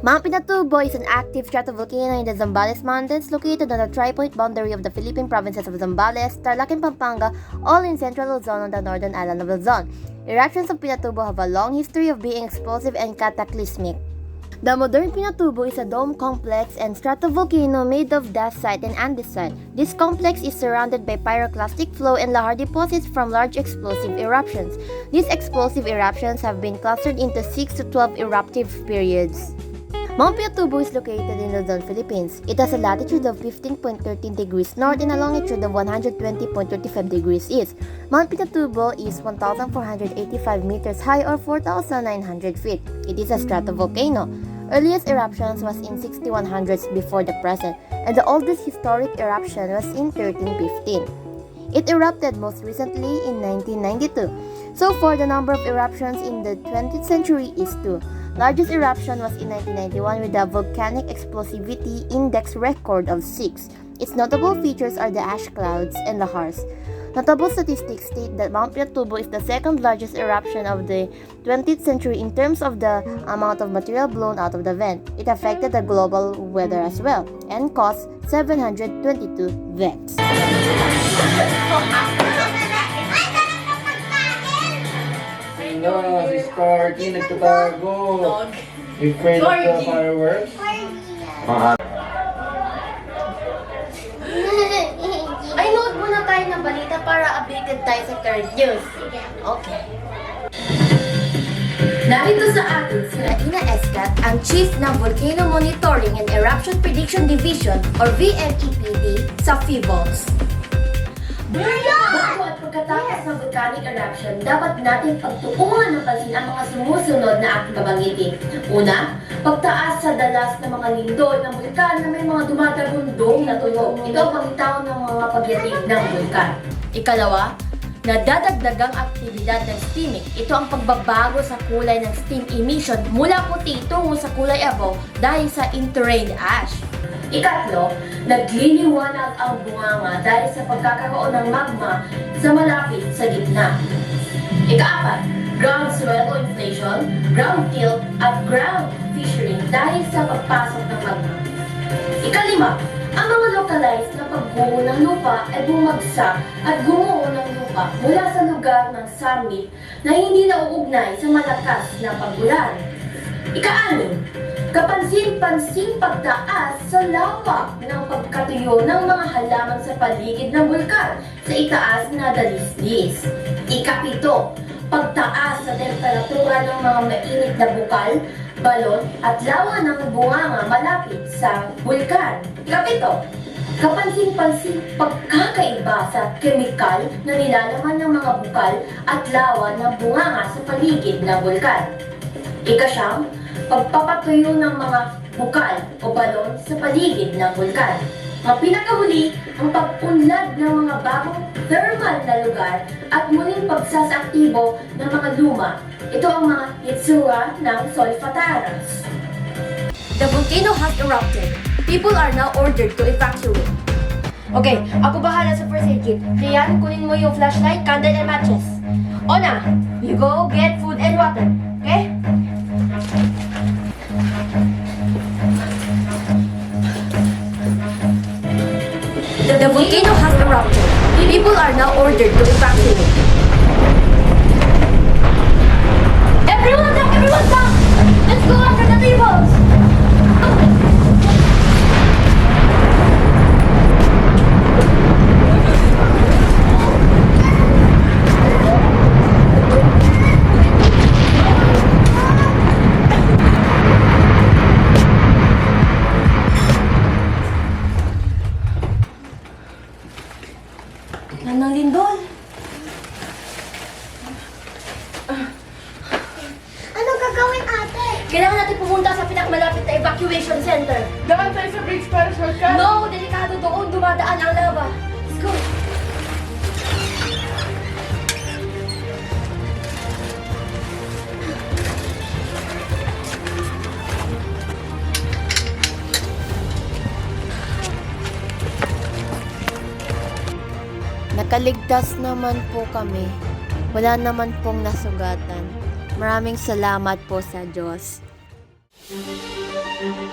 Mount Pinatubo is an active stratovolcano in the Zambales Mountains located on the tri-point boundary of the Philippine provinces of Zambales, Tarlac, and Pampanga, all in central Luzon on the northern island of Luzon. Eruptions of Pinatubo have a long history of being explosive and cataclysmic. The modern Pinatubo is a dome complex and stratovolcano made of dacite and andesite. This complex is surrounded by pyroclastic flow and lahar deposits from large explosive eruptions. These explosive eruptions have been clustered into 6 to 12 eruptive periods. Mount Pinatubo is located in Luzon, Philippines. It has a latitude of 15.13 degrees north and a longitude of 120.35 degrees east. Mount Pinatubo is 1,485 meters high or 4,900 feet. It is a stratovolcano. Earliest eruptions was in 6100s before the present, and the oldest historic eruption was in 1315. It erupted most recently in 1992. So far, the number of eruptions in the 20th century is 2. Largest eruption was in 1991 with a volcanic explosivity index record of 6. Its notable features are the ash clouds and lahars. Notable statistics state that Mount Pinatubo is the second largest eruption of the 20th century in terms of the amount of material blown out of the vent. It affected the global weather as well and caused 722 deaths. No, si Sparky nagtatago. Afraid of the fireworks? Ay, note muna tayo ng balita para updated tayo sa current news. Okay. Narito sa atin si Raina Escat, ang Chief ng Volcano Monitoring and Eruption Prediction Division or VMEPD sa PHIVOLCS. Bago at pagkatapos ng volcanic eruption, dapat natin pagtuunan ng pansin ang mga sumusunod na ating babanggitin. Una, pagtaas sa dalas ng mga lindol ng bulkan na may mga dumadagundong na tunog. Ito ang paglitaw ng mga pagyatid ng bulkan. Ikalawa, nadadagdagang aktibidad ng steaming. Ito ang pagbabago sa kulay ng steam emission mula puti tungo sa kulay abo dahil sa interrain ash. Ikatlo, nagliliwanag ang bunganga dahil sa pagkakaroon ng magma sa malapit sa gitna. Ikaapat, ground swell o inflation, ground tilt at ground fissuring dahil sa pagpasok ng magma. Ikalima, ang mga localized na pagguho ng lupa ay bumagsak at gumuho ng lupa mula sa lugar ng summit na hindi nauugnay sa malakas na pag-ulan. Ika-anim, kapansin-pansing pagtaas sa lawak ng pagkatuyo ng mga halaman sa paligid ng bulkan sa itaas na dalisdis. Ika-pito, pagtaas sa temperatura ng mga mainit na bukal, balon at lawa ng bunganga malapit sa bulkan. Ika-pito, kapansin-pansing pagkakaiba sa kemikal na nilalaman ng mga bukal at lawa ng bunganga sa paligid ng bulkan. Ika-siyam, pagpapatuyo ng mga bukal o balon sa paligid ng bulkan. Ang pinakahuli, ang pag-unlad ng mga bagong thermal na lugar at muling pagsasaktibo ng mga luma. Ito ang mga itsura ng solfataras. The volcano has erupted. People are now ordered to evacuate. Okay, ako bahala sa first aid kit. Rian, kunin mo yung flashlight, candle, and matches. Ona, you go get food and water. Okay? The volcano has erupted. People are now ordered to evacuate. Everyone down! Let's go under the tables! Nanang lindol. Anong gagawin, ate? Kailangan natin pumunta sa pinakamalapit na evacuation center. Dapat tayo sa bridge para shortcut. No, delikado doon. Dumadaan ang lava. Let's go. Nakaligtas naman po kami. Wala naman pong nasugatan. Maraming salamat po sa Diyos. Bye!